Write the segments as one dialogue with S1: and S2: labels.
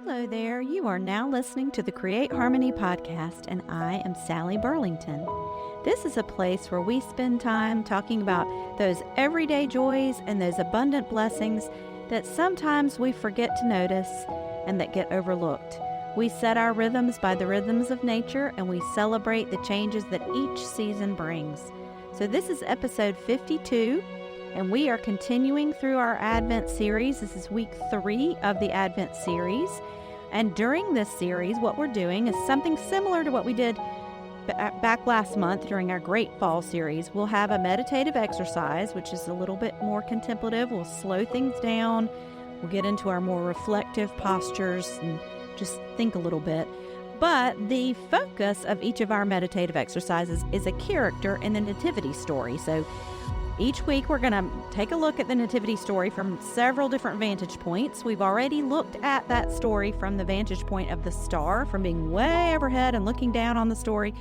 S1: Hello there. You are now listening to the Create Harmony podcast, and I am Sally Burlington. This is a place where we spend time talking about those everyday joys and those abundant blessings that sometimes we forget to notice and that get overlooked. We set our rhythms by the rhythms of nature, and we celebrate the changes that each season brings. So this is episode 52. And we are continuing through our Advent series. This is week 3 of the Advent series. And during this series, what we're doing is something similar to what we did back last month during our Great Fall series. We'll have a meditative exercise, which is a little bit more contemplative. We'll slow things down. We'll get into our more reflective postures and just think a little bit. But the focus of each of our meditative exercises is a character in the Nativity story. So each week, we're going to take a look at the Nativity story from several different vantage points. We've already looked at that story from the vantage point of the star, from being way overhead and looking down on the story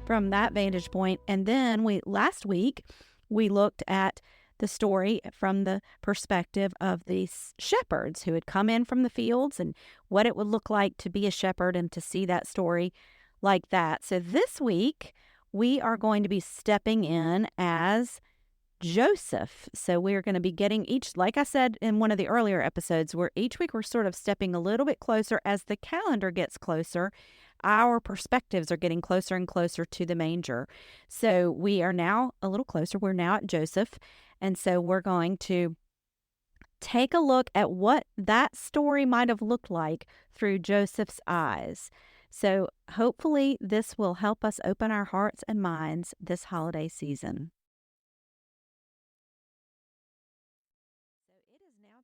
S1: from that vantage point. And then last week, we looked at the story from the perspective of these shepherds who had come in from the fields and what it would look like to be a shepherd and to see that story like that. So this week, we are going to be stepping in as Joseph. So we're going to be getting like I said in one of the earlier episodes, where each week we're sort of stepping a little bit closer as the calendar gets closer. Our perspectives are getting closer and closer to the manger. So we are now a little closer. We're now at Joseph. And so we're going to take a look at what that story might have looked like through Joseph's eyes. So hopefully this will help us open our hearts and minds this holiday season.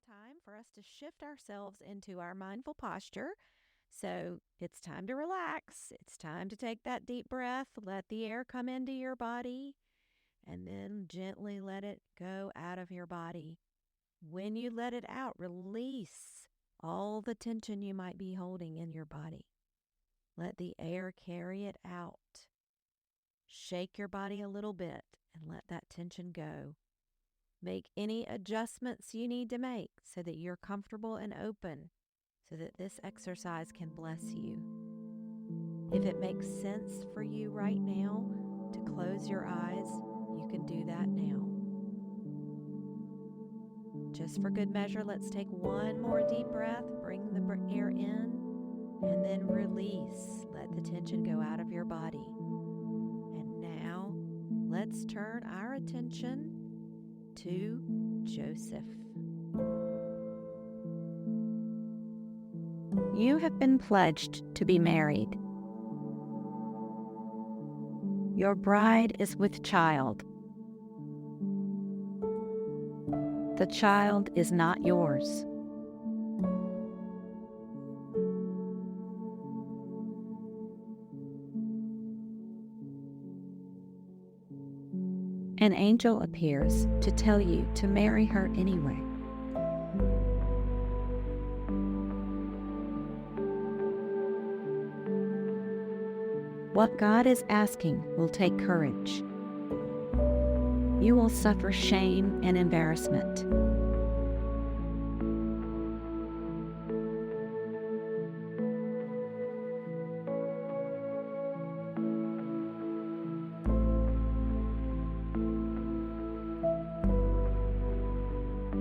S1: Time for us to shift ourselves into our mindful posture. So it's time to relax. It's time to take that deep breath. Let the air come into your body and then gently let it go out of your body. When you let it out, release all the tension you might be holding in your body. Let the air carry it out. Shake your body a little bit and let that tension go. Make any adjustments you need to make so that you're comfortable and open, so that this exercise can bless you. If it makes sense for you right now to close your eyes, you can do that now. Just for good measure, let's take one more deep breath. Bring the air in and then release. Let the tension go out of your body. And now let's turn our attention to Joseph. You have been pledged to be married. Your bride is with child. The child is not yours. An angel appears to tell you to marry her anyway. What God is asking will take courage. You will suffer shame and embarrassment.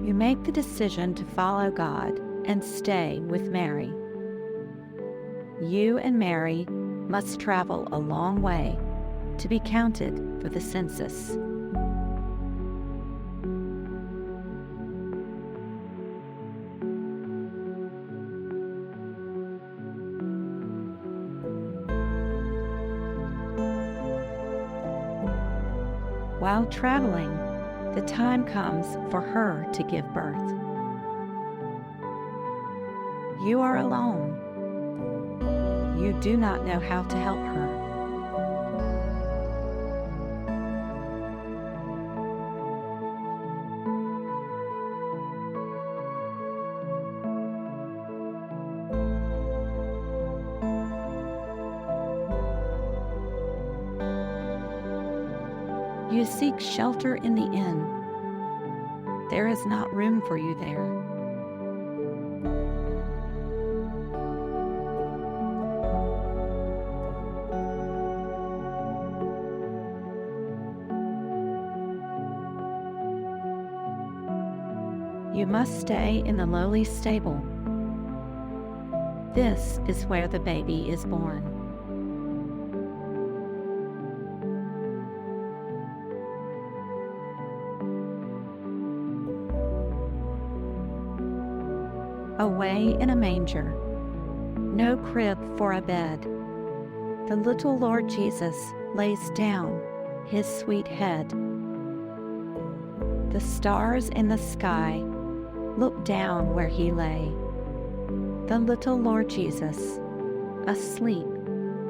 S1: You make the decision to follow God and stay with Mary. You and Mary must travel a long way to be counted for the census. While traveling, the time comes for her to give birth. You are alone. You do not know how to help her. You seek shelter in the inn. There is not room for you there. You must stay in the lowly stable. This is where the baby is born. Away in a manger, no crib for a bed, the little Lord Jesus lays down his sweet head. The stars in the sky look down where he lay, the little Lord Jesus asleep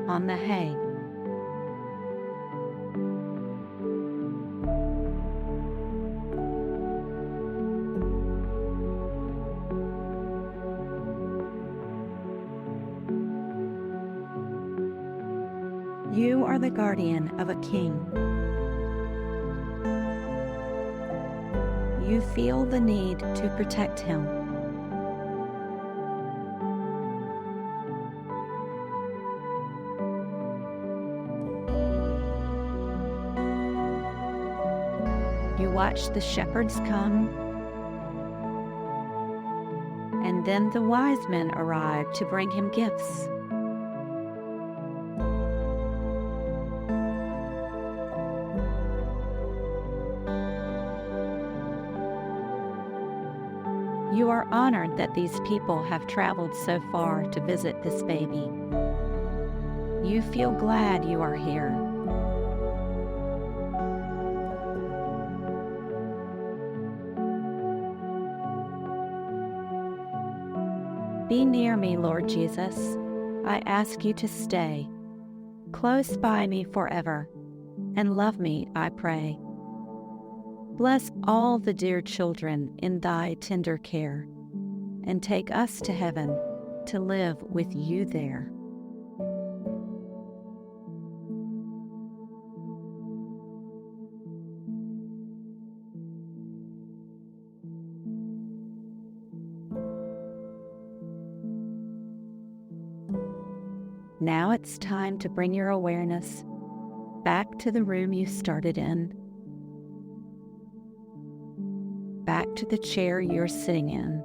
S1: on the hay. You are the guardian of a king. You feel the need to protect him. You watch the shepherds come, and then the wise men arrive to bring him gifts. You are honored that these people have traveled so far to visit this baby. You feel glad you are here. Be near me, Lord Jesus. I ask you to stay close by me forever, and love me, I pray. Bless all the dear children in thy tender care, and take us to heaven to live with you there. Now it's time to bring your awareness back to the room you started in, back to the chair you're sitting in.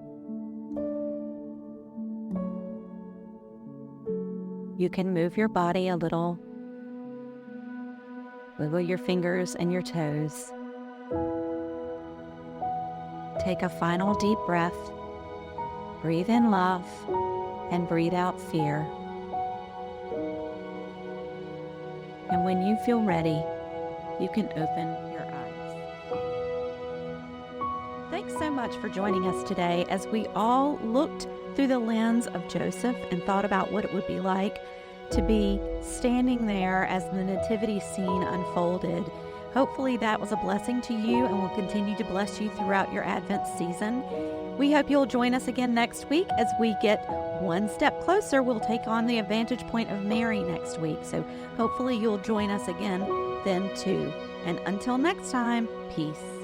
S1: You can move your body a little, wiggle your fingers and your toes. Take a final deep breath, breathe in love, and breathe out fear. And when you feel ready, you can open your eyes. Thanks so much for joining us today as we all looked through the lens of Joseph and thought about what it would be like to be standing there as the nativity scene unfolded. Hopefully that was a blessing to you and will continue to bless you throughout your Advent season. We hope you'll join us again next week as we get one step closer. We'll take on the vantage point of Mary next week. So hopefully you'll join us again then too. And until next time, peace.